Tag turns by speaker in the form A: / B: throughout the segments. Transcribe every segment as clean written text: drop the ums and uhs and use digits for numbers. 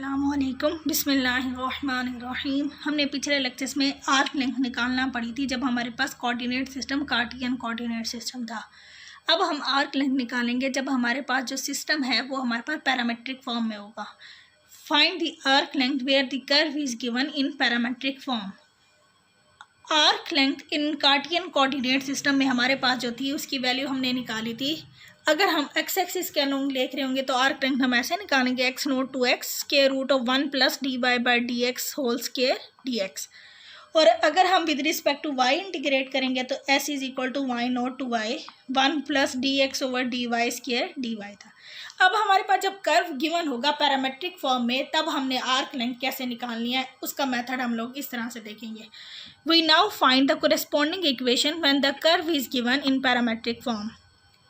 A: अस्सलामुअलैकुम बिस्मिल्लाहिर्रहमानिर्रहीम। हमने पिछले लेक्चर्स में आर्क लेंथ निकालना पड़ी थी जब हमारे पास कोऑर्डिनेट सिस्टम कार्टियन कोऑर्डिनेट सिस्टम था। अब हम आर्क लेंथ निकालेंगे जब हमारे पास जो सिस्टम है वो हमारे पास पैरामेट्रिक फॉर्म में होगा। Find the arc length where the curve is given in parametric form. Arc length in Cartesian coordinate system में हमारे पास जो थी उसकी वैल्यू हमने निकाली थी। अगर हम एक्स एक्सिस के अलॉन्ग देख रहे होंगे तो आर्क लेंथ हम ऐसे निकालेंगे x nought to x square root of 1 plus d Y by D x whole square d x. और अगर हम with respect to y integrate करेंगे तो s is equal to y nought to y 1 plus d x over d y square d y था। अब हमारे पास जब कर्व गिवन होगा पैरामेट्रिक फॉर्म में तब हमने आर्क लेंथ कैसे निकालनी है उसका मेथड हम लोग इस तरह से देखेंगे। We now find the corresponding equation when the curve is given in parametric form.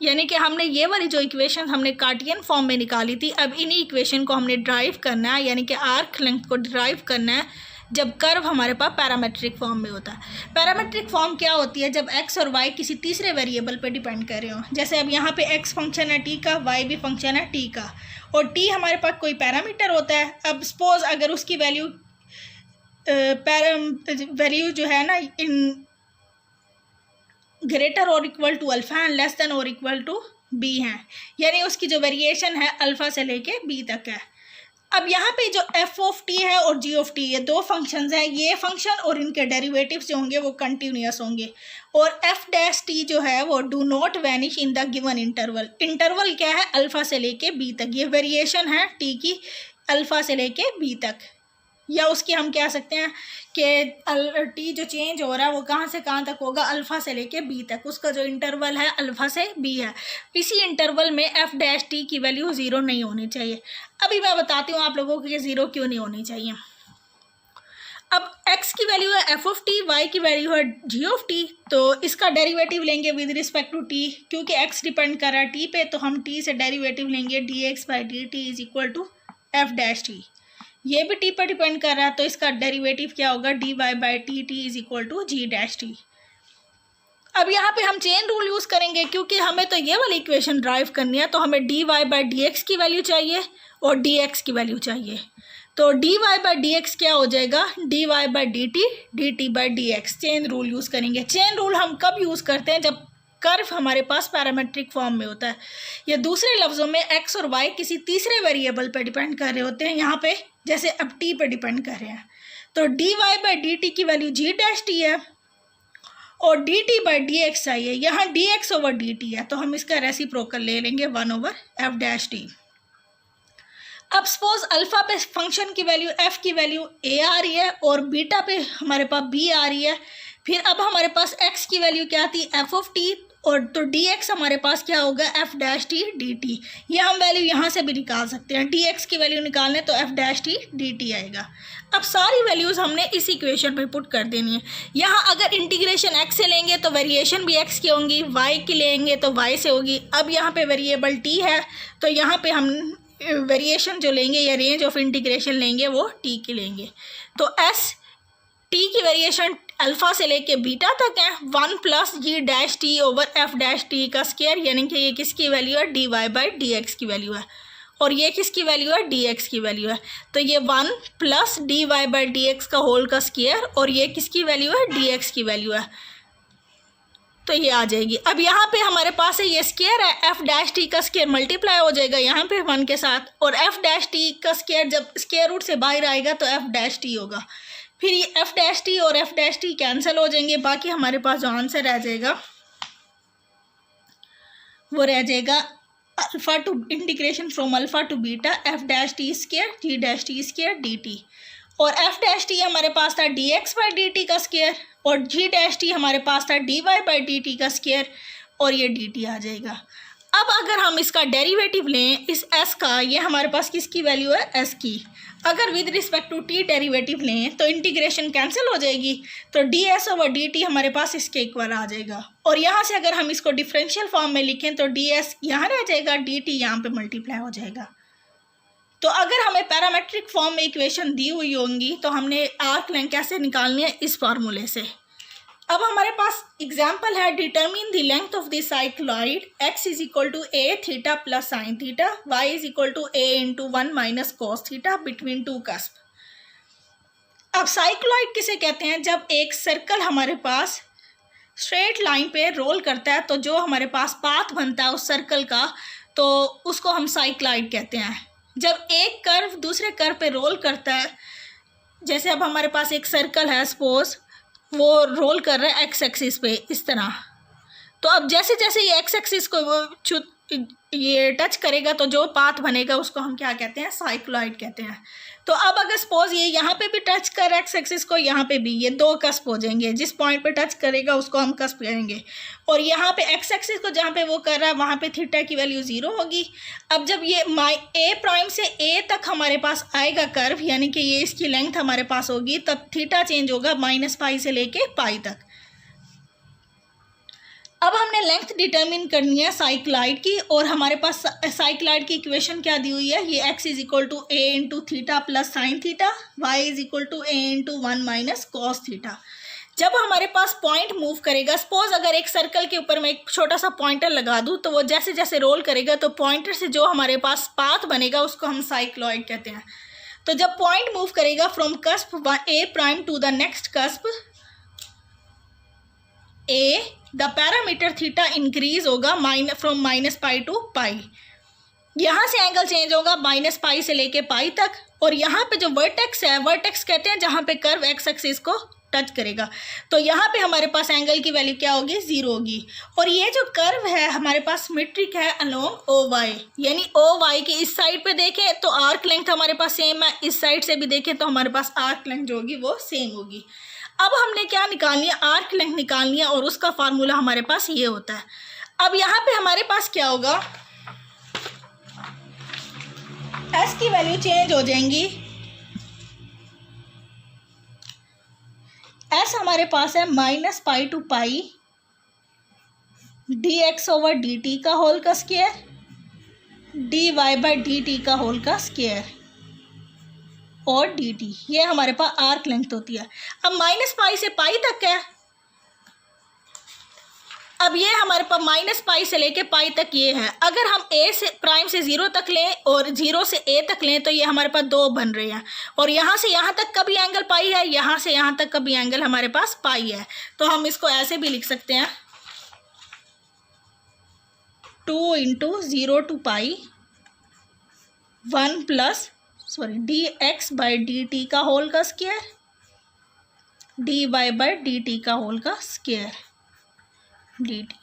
A: यानी कि हमने ये वाली जो इक्वेशन हमने कार्टियन फॉर्म में निकाली थी, अब इन्हीं इक्वेशन को हमने ड्राइव करना है, यानी कि आर्क लेंथ को ड्राइव करना है जब कर्व हमारे पास पैरामेट्रिक फॉर्म में होता है। पैरामेट्रिक फॉर्म क्या होती है? जब एक्स और वाई किसी तीसरे वेरिएबल पे डिपेंड कर रहे हो। जैसे अब यहाँ पे एक्स फंक्शन है टी का, वाई भी फंक्शन है टी का, और टी हमारे पास कोई पैरामीटर होता है। अब सपोज अगर उसकी वैल्यू जो है ना इन ग्रेटर और equal to alpha and less than और इक्वल टू बी है, यानी उसकी जो वेरिएशन है अल्फ़ा से लेके बी तक है। अब यहाँ पे जो एफ ऑफ टी है और जी ऑफ टी, ये दो फंक्शंस हैं। ये फंक्शन और इनके डेरिवेटिव्स जो होंगे वो कंटिन्यूस होंगे, और एफ डैश टी जो है वो do not vanish in the given interval. Interval क्या है? अल्फ़ा से लेके बी तक। ये वेरिएशन है टी की अल्फ़ा से लेके बी तक, या उसकी हम कह सकते हैं कि टी जो चेंज हो रहा है वो कहाँ से कहाँ तक होगा? अल्फ़ा से लेके बी तक। उसका जो इंटरवल है अल्फ़ा से बी है। इसी इंटरवल में एफ डैश टी की वैल्यू 0 नहीं होनी चाहिए। अभी मैं बताती हूँ आप लोगों को कि 0 क्यों नहीं होनी चाहिए। अब x की वैल्यू है एफ ऑफ टी, वाई की वैल्यू है जी ऑफ टी, तो इसका डेरिवेटिव लेंगे विद रिस्पेक्ट टू टी। क्योंकि x डिपेंड कर रहा है टी पे, तो हम t से डेरिवेटिव लेंगे d x by d t is equal to f dash t. ये भी टी पर डिपेंड कर रहा है, तो इसका डेरिवेटिव क्या होगा? D Y by t t is equal to g dash t. अब यहाँ पे हम चेन रूल यूज़ करेंगे क्योंकि हमें तो ये वाली इक्वेशन ड्राइव करनी है, तो हमें d Y by D x की वैल्यू चाहिए और डी एक्स की वैल्यू चाहिए। तो d Y by D x क्या हो जाएगा? D Y by d t by D x. Chain rule use करेंगे। चेन रूल हम कब यूज़ करते हैं? जब कर्व हमारे पास पैरामेट्रिक फॉर्म में होता है, या दूसरे लफ्ज़ों में एक्स और वाई किसी तीसरे वेरिएबल पर डिपेंड कर रहे होते हैं। यहाँ पे जैसे अब टी पे डिपेंड कर रहे हैं, तो d Y by d t की वैल्यू जी डैश टी है और d t by D x चाहिए। यहाँ d x over d t है, तो हम इसका रेसिप्रोकल ले लेंगे 1 ओवर एफ डैश टी। अब सपोज अल्फ़ा पे फंक्शन की वैल्यू एफ की वैल्यू ए आ रही है और बीटा पे हमारे पास बी आ रही है। फिर अब हमारे पास एक्स की वैल्यू क्या थी? एफ ऑफ टी, और तो डी एक्स हमारे पास क्या होगा? F dash T D T. ये हम वैल्यू यहाँ से भी निकाल सकते हैं। डी एक्स की वैल्यू निकालने तो F dash T D T आएगा। अब सारी वैल्यूज़ हमने इस इक्वेशन पे पुट कर देनी है। यहाँ अगर इंटीग्रेशन एक्स से लेंगे तो वेरिएशन भी एक्स की होंगी, वाई की लेंगे तो वाई से होगी। अब यहाँ पे वेरिएबल टी है, तो यहाँ पे हम वेरिएशन जो लेंगे या रेंज ऑफ इंटीग्रेशन लेंगे वो टी की लेंगे। तो एस टी की वेरिएशन अल्फ़ा से लेके बीटा तक है 1 plus G dash T over F dash T का स्क्वायर, यानी कि ये किसकी वैल्यू है? D Y by D x की वैल्यू है, और ये किसकी वैल्यू है? डी एक्स की वैल्यू है। तो ये 1 plus d Y by D x का होल का स्क्वायर, और ये किसकी वैल्यू है? डी एक्स की वैल्यू है, तो ये आ जाएगी। अब यहाँ पे हमारे पास है ये स्क्वायर है, एफ डैश टी का स्क्वायर मल्टीप्लाई हो जाएगा यहाँ पे 1 के साथ, और एफ डैश टी का स्क्वायर जब स्क्वायर रूट से बाहर आएगा तो एफ डैश टी होगा। फिर ये एफ डैश टी और एफ डैश टी कैंसिल हो जाएंगे। बाकी हमारे पास जो आंसर रह जाएगा वो रह जाएगा alpha to integration from alpha to beta f dash t square g dash t square d t, और एफ डैश टी हमारे पास था d x by d t का स्क्वायर, और जी डैश टी हमारे पास था d Y by d t का स्क्वायर, और ये डी टी आ जाएगा। अब अगर हम इसका डेरिवेटिव लें इस एस का, ये हमारे पास किसकी वैल्यू है? एस की। अगर with respect to t derivative लें तो इंटीग्रेशन कैंसिल हो जाएगी, तो d s over d t हमारे पास इसके इक्वल आ जाएगा। और यहाँ से अगर हम इसको डिफरेंशियल फॉर्म में लिखें तो डी एस यहाँ रह जाएगा, डी टी यहाँ पे मल्टीप्लाई हो जाएगा। तो अगर हमें पैरामेट्रिक फॉर्म में इक्वेशन दी हुई होंगी तो हमने आर्क लेंथ कैसे निकालनी है? इस फार्मूले से। अब हमारे पास एग्जाम्पल है, determine the length of the cycloid x is equal to a theta plus sine theta, y is equal to a into 1 minus cos theta between two cusp. अब साइक्लॉइड किसे कहते हैं? जब एक सर्कल हमारे पास स्ट्रेट लाइन पे roll करता है तो जो हमारे पास पाथ बनता है उस सर्कल का, तो उसको हम साइक्लॉइड कहते हैं। जब एक कर्व दूसरे कर्व पे रोल करता है, जैसे अब हमारे पास एक सर्कल है, सपोज वो रोल कर रहा है एक्स एक्सिस पे इस तरह, तो अब जैसे जैसे ये एक्स एक्सिस को ये टच करेगा तो जो पाथ बनेगा उसको हम क्या कहते हैं? साइक्लॉइड कहते हैं। तो अब अगर सपोज ये यहाँ पे भी टच कर एक्स एक्सिस को, यहाँ पे भी, ये दो कस्प हो जाएंगे, जिस पॉइंट पे टच करेगा उसको हम कस्प कहेंगे, और यहाँ पे एक्स एक्सिस को जहाँ पे वो कर रहा है वहाँ पे थीटा की वैल्यू 0 होगी। अब जब ये ए प्राइम से ए तक हमारे पास आएगा कर्व, यानी कि ये इसकी लेंथ हमारे पास होगी, तब थीटा चेंज होगा -π से लेके पाई तक। अब हमने लेंथ डिटरमिन करनी है साइक्लॉइड की, और हमारे पास साइक्लॉइड की इक्वेशन क्या दी हुई है? ये x is equal to a into theta plus sine theta, y is equal to a into 1 minus cos theta. जब हमारे पास पॉइंट मूव करेगा, सपोज अगर एक सर्कल के ऊपर मैं एक छोटा सा पॉइंटर लगा दूं, तो वो जैसे जैसे रोल करेगा तो पॉइंटर से जो हमारे पास पाथ बनेगा उसको हम साइक्लॉइड कहते हैं। तो जब पॉइंट मूव करेगा from cusp a prime to the next cusp a, the parameter theta increase होगा फ्रॉम -π टू पाई। यहाँ से एंगल चेंज होगा -π से लेके पाई तक, और यहाँ पे जो वर्टेक्स है, वर्टेक्स कहते हैं जहाँ पे कर्व एक्स एक्सिस को टच करेगा, तो यहाँ पे हमारे पास एंगल की वैल्यू क्या होगी? 0 होगी। और ये जो कर्व है हमारे पास सिमेट्रिक है अलोंग ओ वाई, यानी ओ वाई की इस साइड पे देखें तो आर्क लेंथ हमारे पास सेम है, इस साइड से भी देखें तो हमारे पास आर्क लेंथ जो होगी वो सेम होगी। अब हमने क्या निकालनी है? आर्क लेंथ निकालनी है, और उसका फार्मूला हमारे पास ये होता है। अब यहाँ पे हमारे पास क्या होगा? एस की वैल्यू चेंज हो जाएंगी। एस हमारे पास है -π to pi dx over dt का होल का स्क्वायर, dy बाई dt का होल का स्क्वायर, और dt, ये हमारे पास आर्क लेंथ होती है। अब -π से पाई तक है, अब ये हमारे पास -π से लेके पाई तक ये है। अगर हम a से प्राइम से 0 तक लें और 0 से a तक लें तो ये हमारे पास 2 बन रहे हैं, और यहाँ से यहाँ तक का भी एंगल पाई है, यहाँ से यहाँ तक का भी एंगल हमारे पास पाई है। तो हम इसको ऐसे भी लिख सकते हैं, 2 into 0 to pi 1 plus dx by dt का होल का स्क्वायर, dy बाई dt का होल का स्क्वायर dt।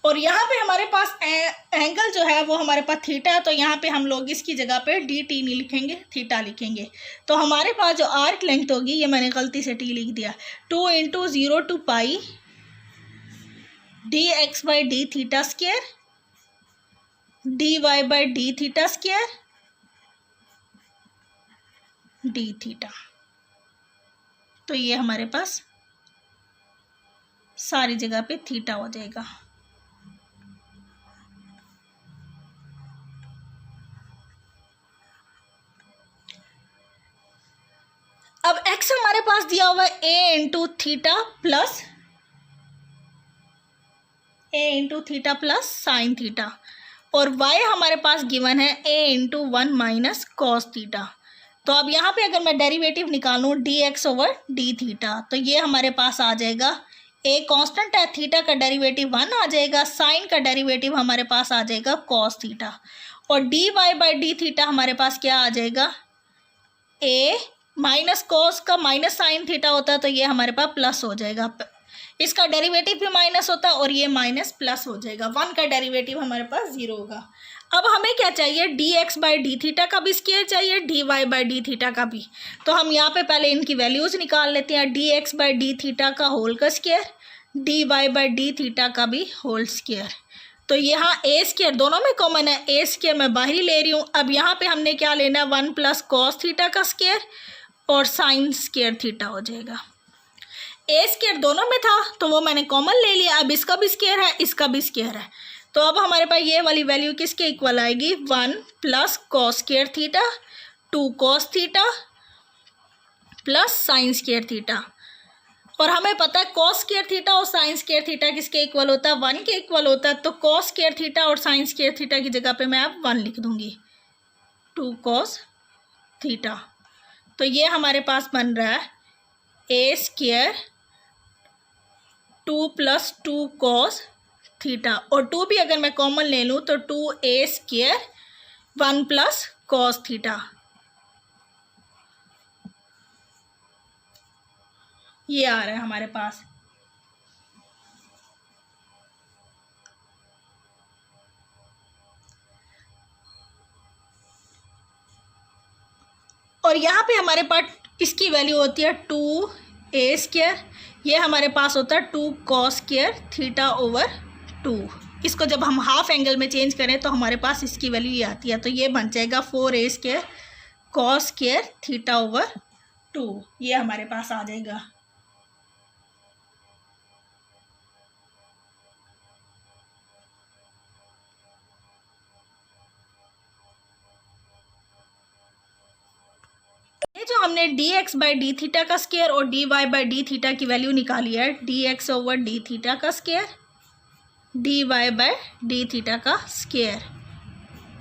A: और यहाँ पे हमारे पास एंगल जो है वो हमारे पास थीटा है, तो यहाँ पे हम लोग इसकी जगह पे dt नहीं लिखेंगे, थीटा लिखेंगे। तो हमारे पास जो आर्क लेंथ होगी, ये मैंने गलती से t लिख दिया, 2 into 0 to pi dx by d theta square, dy by d theta square d theta. तो ये हमारे पास सारी जगह पे थीटा हो जाएगा। अब x हमारे पास दिया हुआ है a into theta plus sine theta, और y हमारे पास गिवन है a into 1 minus cos theta. तो अब यहाँ पे अगर मैं डेरिवेटिव निकालूँ dx ओवर डी थीटा, तो ये हमारे पास आ जाएगा, a कांस्टेंट है, थीटा का डेरिवेटिव 1 आ जाएगा, साइन का डेरिवेटिव हमारे पास आ जाएगा कॉस थीटा, और dy बाई डी थीटा हमारे पास क्या आ जाएगा? a माइनस कॉस का माइनस साइन थीटा होता है, तो ये हमारे पास प्लस हो जाएगा, इसका डेरिवेटिव भी माइनस होता है और ये माइनस प्लस हो जाएगा, 1 का डेरिवेटिव हमारे पास 0 होगा। अब हमें क्या चाहिए? dx बाई डी थीटा का भी स्क्वायर चाहिए, dy बाई डी थीटा का भी। तो हम यहाँ पे पहले इनकी वैल्यूज़ निकाल लेते हैं, dx बाई डी थीटा का होल का square, dy by d theta का भी होल स्क्वायर। तो यहाँ ए स्क्वायर दोनों में कॉमन है, ए स्क्वायर मैं बाहर ही ले रही हूँ। अब यहाँ पे हमने क्या लेना है? 1 प्लस कॉस थीटा का स्क्वायर और साइन स्क्वायर थीटा हो जाएगा। ए स्क्वायर दोनों में था तो वो मैंने कॉमन ले लिया, अब इसका भी स्क्वायर है, इसका भी स्क्वायर है, तो अब हमारे पास ये वाली वैल्यू किसके इक्वल आएगी? 1 plus cos square theta 2 cos theta plus sine square theta, और हमें पता है कॉस स्क्वायर थीटा और साइन स्क्वायर थीटा किसके इक्वल होता है, 1 के इक्वल होता है। तो कॉस स्क्वायर थीटा और साइन स्क्वायर थीटा की जगह पे मैं अब 1 लिख दूंगी, 2 कॉस थीटा। तो ये हमारे पास बन रहा है ए स्क्वायर 2 + 2 कॉस थीटा, और 2 भी अगर मैं कॉमन ले लूँ तो 2a स्क्वायर 1 + कॉस थीटा, ये आ रहा है हमारे पास। और यहाँ पे हमारे पास इसकी वैल्यू होती है 2a स्क्वायर, ये हमारे पास होता है 2 कॉस स्क्वायर थीटा ओवर 2। इसको जब हम हाफ एंगल में चेंज करें तो हमारे पास इसकी वैल्यू ये आती है, तो ये बन जाएगा 4a square cos square theta over 2, ये हमारे पास आ जाएगा। ये जो हमने dx/d थीटा का स्क्वायर और dy/d थीटा की वैल्यू निकाली है, dx/d थीटा का स्क्वायर, dy/d थीटा का स्क्वायर,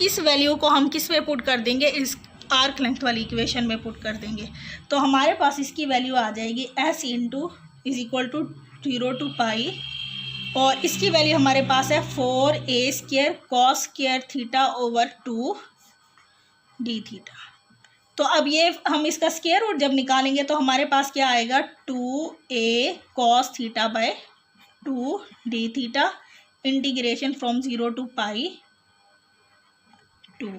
A: इस वैल्यू को हम किस में पुट कर देंगे, इस आर्क लेंथ वाली इक्वेशन में पुट कर देंगे। तो हमारे पास इसकी वैल्यू आ जाएगी s = 0 to पाई, और इसकी वैल्यू हमारे पास है 4a square cos square theta over 2 d theta. तो अब ये हम इसका स्क्वायर रूट जब निकालेंगे तो हमारे पास क्या आएगा, 2a cos theta by 2 d theta integration from 0 to पाई 2।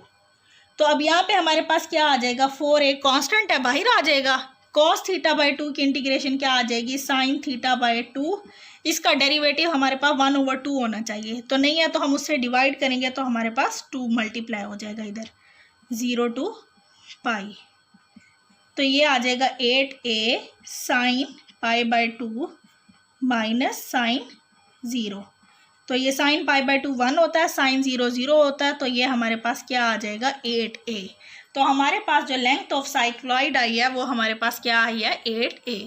A: तो अब यहाँ पे हमारे पास क्या आ जाएगा, 4a कांस्टेंट है, बाहर आ जाएगा। कॉस थीटा बाय 2 की इंटीग्रेशन क्या आ जाएगी, साइन थीटा बाय 2। इसका डेरिवेटिव हमारे पास 1/2 होना चाहिए, तो नहीं है तो हम उससे डिवाइड करेंगे तो हमारे पास 2 मल्टीप्लाई हो जाएगा इधर 0 to पाई। तो ये आ जाएगा 8a sine pi by 2 minus sine 0। तो ये साइन पाई बाय 2 1 होता है, साइन 0 0 होता है, तो ये हमारे पास क्या आ जाएगा 8a। तो हमारे पास जो लेंथ ऑफ साइक्लॉइड आई है वो हमारे पास क्या आई है 8a।